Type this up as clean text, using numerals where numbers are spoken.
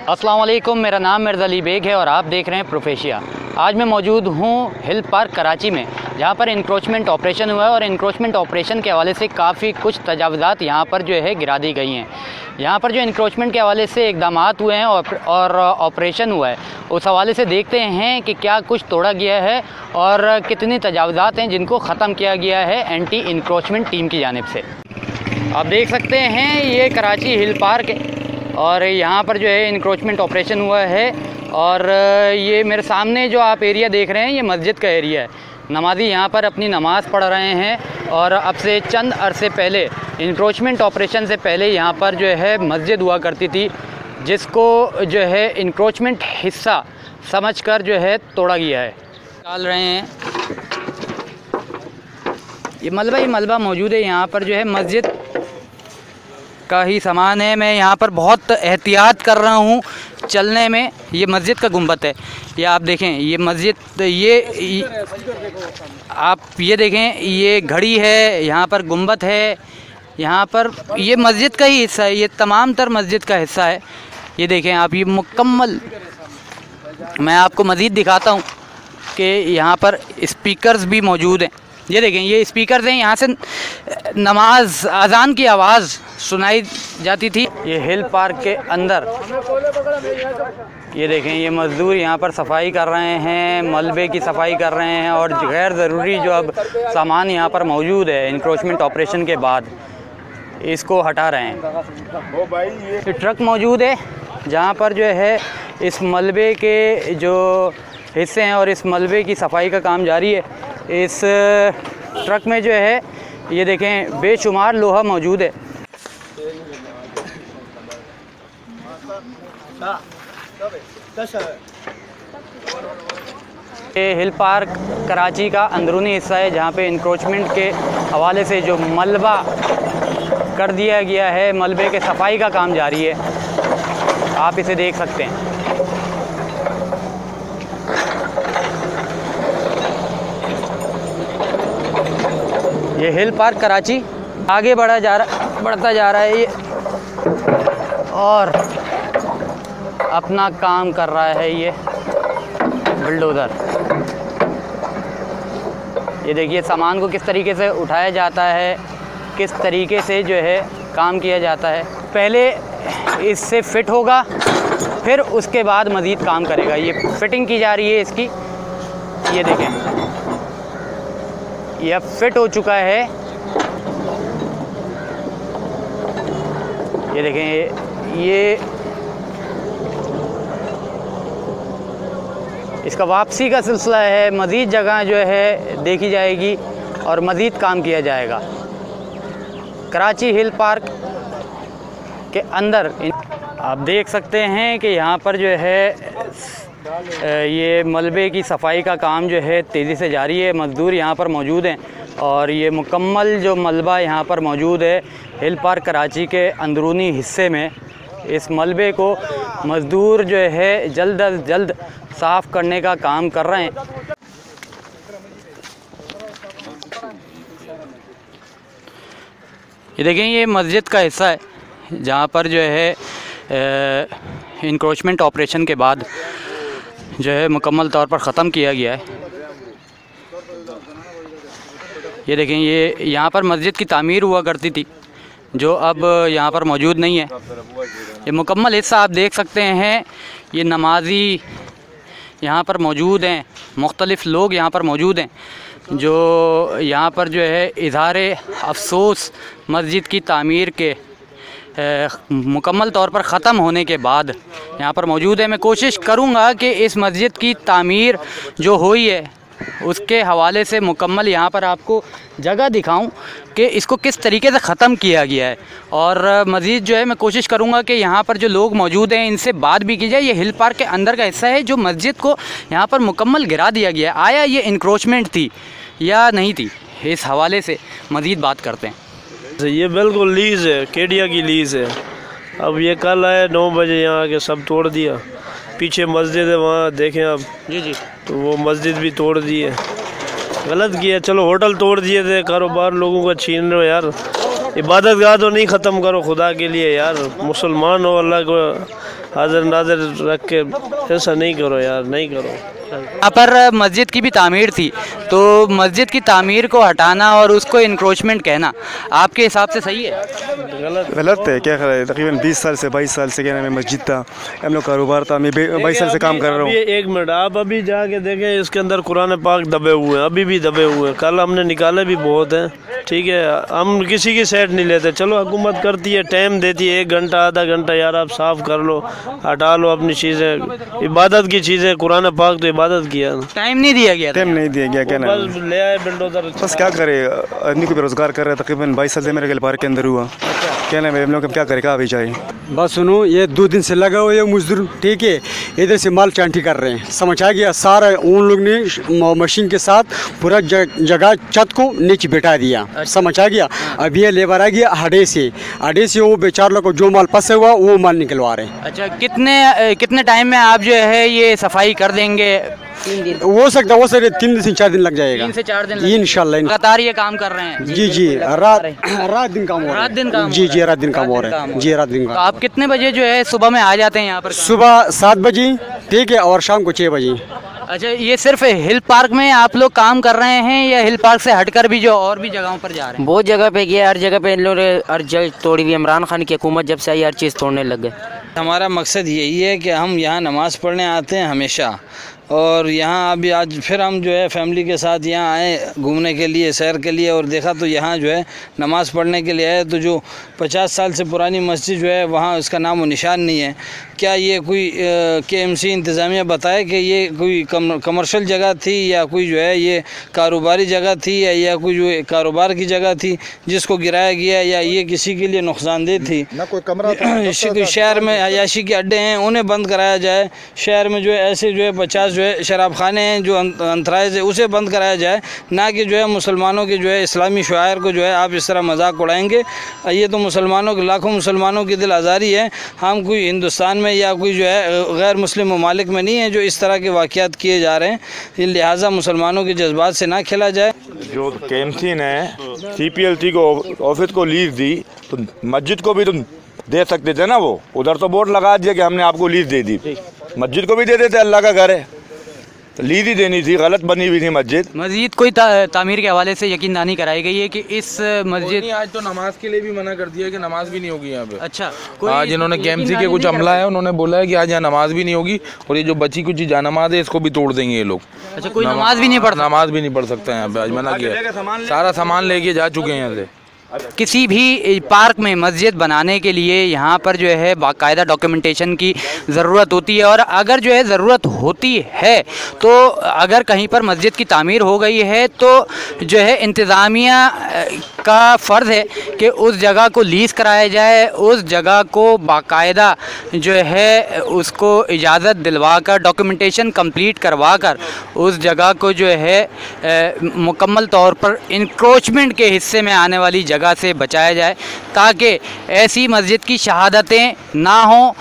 अस्सलाम वालेकुम, मेरा नाम मिर्ज़ा अली बेग है और आप देख रहे हैं प्रोफेशिया। आज मैं मौजूद हूँ हिल पार्क कराची में, जहाँ पर इंक्रोचमेंट ऑपरेशन हुआ है और इंक्रोचमेंट ऑपरेशन के हवाले से काफ़ी कुछ तजावुज़ात यहाँ पर जो है गिरा दी गई हैं। यहाँ पर जो इंक्रोचमेंट के हवाले से इक़दाम हुए हैं और ऑपरेशन हुआ है, उस हवाले से देखते हैं कि क्या कुछ तोड़ा गया है और कितनी तजावुज़ात हैं जिनको ख़त्म किया गया है एंटी इंक्रोचमेंट टीम की जानिब से। आप देख सकते हैं ये कराची हिल पार्क है और यहाँ पर जो है इंक्रोचमेंट ऑपरेशन हुआ है। और ये मेरे सामने जो आप एरिया देख रहे हैं ये मस्जिद का एरिया है। नमाज़ी यहाँ पर अपनी नमाज़ पढ़ रहे हैं और अब से चंद अरसे पहले इंक्रोचमेंट ऑपरेशन से पहले यहाँ पर जो है मस्जिद हुआ करती थी, जिसको जो है इंक्रोचमेंट हिस्सा समझकर जो है तोड़ा गया है। निकाल रहे हैं ये मलबा मौजूद है यहाँ पर जो है मस्जिद का ही सामान है। मैं यहाँ पर बहुत एहतियात कर रहा हूँ चलने में। ये मस्जिद का गुंबद है, ये आप देखें, ये मस्जिद आप ये देखें, ये घड़ी है, यहाँ पर गुंबद है, यहाँ पर ये मस्जिद का ही हिस्सा है, ये तमाम तर मस्जिद का हिस्सा है। ये देखें आप, ये मुकम्मल। मैं आपको मज़ीद दिखाता हूँ कि यहाँ पर स्पीकर्स भी मौजूद हैं। ये देखें, ये स्पीकर्स हैं, यहाँ से नमाज अज़ान की आवाज़ सुनाई जाती थी। ये हिल पार्क के अंदर ये देखें, ये मज़दूर यहाँ पर सफाई कर रहे हैं, मलबे की सफाई कर रहे हैं और गैर ज़रूरी जो अब सामान यहाँ पर मौजूद है इंक्रोचमेंट ऑपरेशन के बाद, इसको हटा रहे हैं। ये ट्रक मौजूद है जहाँ पर जो है इस मलबे के जो हिस्से हैं और इस मलबे की सफाई का काम जारी है। इस ट्रक में जो है ये देखें बेशुमार लोहा मौजूद है। ये हिल पार्क कराची का अंदरूनी हिस्सा है जहाँ पे इंक्रोचमेंट के हवाले से जो मलबा कर दिया गया है, मलबे के सफाई का काम जारी है। आप इसे देख सकते हैं। ये हिल पार्क कराची आगे बढ़ता जा रहा है ये और अपना काम कर रहा है ये बुलडोज़र। ये देखिए सामान को किस तरीके से उठाया जाता है, किस तरीके से जो है काम किया जाता है। पहले इससे फिट होगा, फिर उसके बाद मज़ीद काम करेगा। ये फिटिंग की जा रही है इसकी। ये देखें, ये अब फिट हो चुका है। ये देखें, ये इसका वापसी का सिलसिला है। मज़ीद जगह जो है देखी जाएगी और मज़ीद काम किया जाएगा। कराची हिल पार्क के अंदर आप देख सकते हैं कि यहाँ पर जो है ये मलबे की सफाई का काम जो है तेज़ी से जारी है। मज़दूर यहाँ पर मौजूद हैं और ये मुकम्मल जो मलबा यहाँ पर मौजूद है हिल पार्क कराची के अंदरूनी हिस्से में, इस मलबे को मज़दूर जो है जल्द अज जल्द साफ़ करने का काम कर रहे हैं। ये देखें, ये मस्जिद का हिस्सा है जहाँ पर जो है इंक्रोचमेंट ऑपरेशन के बाद जो है मुकम्मल तौर पर ख़त्म किया गया है। ये देखें, ये यहाँ पर मस्जिद की तामीर हुआ करती थी जो अब यहाँ पर मौजूद नहीं है। ये मुकम्मल हिस्सा आप देख सकते हैं। ये नमाजी यहाँ पर मौजूद हैं, मुख्तलिफ़ लोग यहाँ पर मौजूद हैं जो यहाँ पर जो है इज़हारे अफसोस मस्जिद की तामीर के मुकम्मल तौर पर ख़त्म होने के बाद यहाँ पर मौजूद है। मैं कोशिश करूँगा कि इस मस्जिद की तामीर जो हुई है उसके हवाले से मुकम्मल यहाँ पर आपको जगह दिखाऊं कि इसको किस तरीके से ख़त्म किया गया है। और मज़ीद जो है मैं कोशिश करूँगा कि यहाँ पर जो लोग मौजूद हैं इनसे बात भी की जाए। ये हिल पार्क के अंदर का हिस्सा है जो मस्जिद को यहाँ पर मुकम्मल गिरा दिया गया है। आया ये इंक्रोचमेंट थी या नहीं थी, इस हवाले से मज़ीद बात करते हैं। ये बिल्कुल लीज़ है, केडिया की लीज़ है। अब ये कल आए 9 बजे यहाँ आके सब तोड़ दिया। पीछे मस्जिद है, वहाँ देखें आप जी, तो वो मस्जिद भी तोड़ दी है। गलत किया। चलो होटल तोड़ दिए थे, कारोबार लोगों का छीन रहे हो यार। इबादत गाह तो नहीं ख़त्म करो खुदा के लिए यार। मुसलमान हो, अल्लाह को हाजिर नाजिर रख के ऐसा नहीं करो यार, नहीं करो। यहाँ पर मस्जिद की भी तामीर थी, तो मस्जिद की तामीर को हटाना और उसको इंक्रोचमेंट कहना आपके हिसाब से सही है? गलत है। क्या है, तकरीबन 20 साल से 22 साल से क्या नाम है मस्जिद था, हम लोग कारोबार था, मैं 22 साल से काम कर रहा हूँ। एक मिनट, आप अभी जाके देखें, इसके अंदर कुरान पाक दबे हुए हैं, अभी भी दबे हुए हैं। कल हमने निकाले भी बहुत हैं, ठीक है। हम किसी की साइड नहीं लेते। चलो हुकूमत करती है, टाइम देती है, 1 घंटा आधा घंटा, यार आप साफ़ कर लो, हटा लो अपनी चीज़ें, इबादत की चीज़ें। कुरान पाक तो इबादत किया, टाइम नहीं दिया गया, टाइम नहीं दिया गया। क्या ना बस ले आए बिल्डोजर। बस क्या करे, आदमी को बेरोजगार कर रहा है। तकरीबन 22 साल से मेरे पार्क के अंदर हुआ। क्या नाम है, हम लोग क्या करें, क्या अभी जाए। बस सुनो, ये 2 दिन से लगा हुआ ये मजदूर, ठीक है, इधर से माल चांटी कर रहे हैं, समझ आ गया। सारा उन लोग ने मशीन के साथ पूरा जगह छत को नीचे बैठा दिया, समझ आ गया। अब ये लेबर आ गया अड्डे से वो बेचार लोग को जो माल फंसा हुआ वो माल निकलवा रहे हैं। अच्छा, कितने टाइम में आप जो है ये सफाई कर देंगे? 3 दिन हो सकता है, 3 से 4 दिन लग जाएगा। 3 से 4 दिन इंशाल्लाह। लगातार ये काम कर रहे हैं? जी रात दिन काम हो रहा है। रात दिन काम? जी रात दिन काम हो रहा है। जी रात दिन तो काम। आप कितने बजे जो है सुबह में आ जाते हैं यहाँ पर? सुबह 7 बजे, ठीक है, और शाम को 6 बजे। अच्छा, ये सिर्फ हिल पार्क में आप लोग काम कर रहे हैं या हिल पार्क से हटकर भी जो और भी जगहों पर जा रहे हैं? बहुत जगह पे किया, हर जगह पे इन लोग हर जगह तोड़ी हुई। इमरान खान की हुकूमत जब से आई हर चीज़ तोड़ने लग गए। हमारा मकसद यही है कि हम यहाँ नमाज़ पढ़ने आते हैं हमेशा, और यहाँ अभी आज फिर हम जो है फैमिली के साथ यहाँ आए घूमने के लिए, सैर के लिए, और देखा तो यहाँ जो है नमाज़ पढ़ने के लिए आए तो जो 50 साल से पुरानी मस्जिद जो है वहाँ उसका नाम व निशान नहीं है। क्या ये कोई KMC इंतज़ामिया बताए कि ये कोई कमर्शियल जगह थी या कोई जो है ये कारोबारी जगह थी या कोई जो कारोबार की जगह थी जिसको गिराया गया, या ये किसी के लिए नुकसानदेह थी? ना कोई कमरा शहर में अयाशी के अड्डे हैं, उन्हें बंद कराया जाए। शहर में जो है ऐसे जो है 50 जो है शराब खाने हैं जो अंतराइज है, उसे बंद कराया जाए, ना कि जो है मुसलमानों के जो है इस्लामी शायर को जो है आप इस तरह मजाक उड़ाएंगे। ये तो मुसलमानों के, लाखों मुसलमानों की दिल आज़ारी है। हम कोई हिंदुस्तान में या कोई जो है गैर मुस्लिम ममालिक में नहीं है जो इस तरह के वाक़यात किए जा रहे हैं, लिहाजा मुसलमानों के जज्बात से ना खेला जाए। जो KMC ने CPLC को ऑफिस को लीज दी, तो मस्जिद को भी तो दे सकते थे ना। वो उधर तो बोर्ड लगा दिया कि हमने आपको लीज दे दी, मस्जिद को भी दे देते, अल्लाह का घर है, तो लीज ही देनी थी। गलत बनी हुई थी मस्जिद कोई तामीर के हवाले से यकीनदानी कराई गई है कि इस मस्जिद आज तो नमाज के लिए भी मना कर दिया है कि नमाज भी नहीं होगी यहाँ पे। अच्छा, आज इन्होंने KMC के कुछ अमला है, उन्होंने बोला है कि आज यहाँ नमाज भी नहीं होगी, और ये जो बची कुछ जानमाज है इसको भी तोड़ देंगे ये लोग। अच्छा, कोई नमाज भी नहीं पढ़ता? नमाज भी नहीं पढ़ सकता यहाँ पे, आज मना किया। सारा सामान लेके जा चुके हैं यहाँ से। किसी भी पार्क में मस्जिद बनाने के लिए यहाँ पर जो है बाकायदा डॉक्यूमेंटेशन की ज़रूरत होती है, और अगर जो है ज़रूरत होती है तो अगर कहीं पर मस्जिद की तामीर हो गई है तो जो है इंतज़ामिया का फ़र्ज़ है कि उस जगह को लीज़ कराया जाए, उस जगह को बाकायदा जो है उसको इजाज़त दिलवा कर, डॉक्यूमेंटेशन कंप्लीट करवा कर उस जगह को जो है मुकम्मल तौर पर इंक्रोचमेंट के हिस्से में आने वाली जगह से बचाया जाए, ताकि ऐसी मस्जिद की शहादतें ना हों।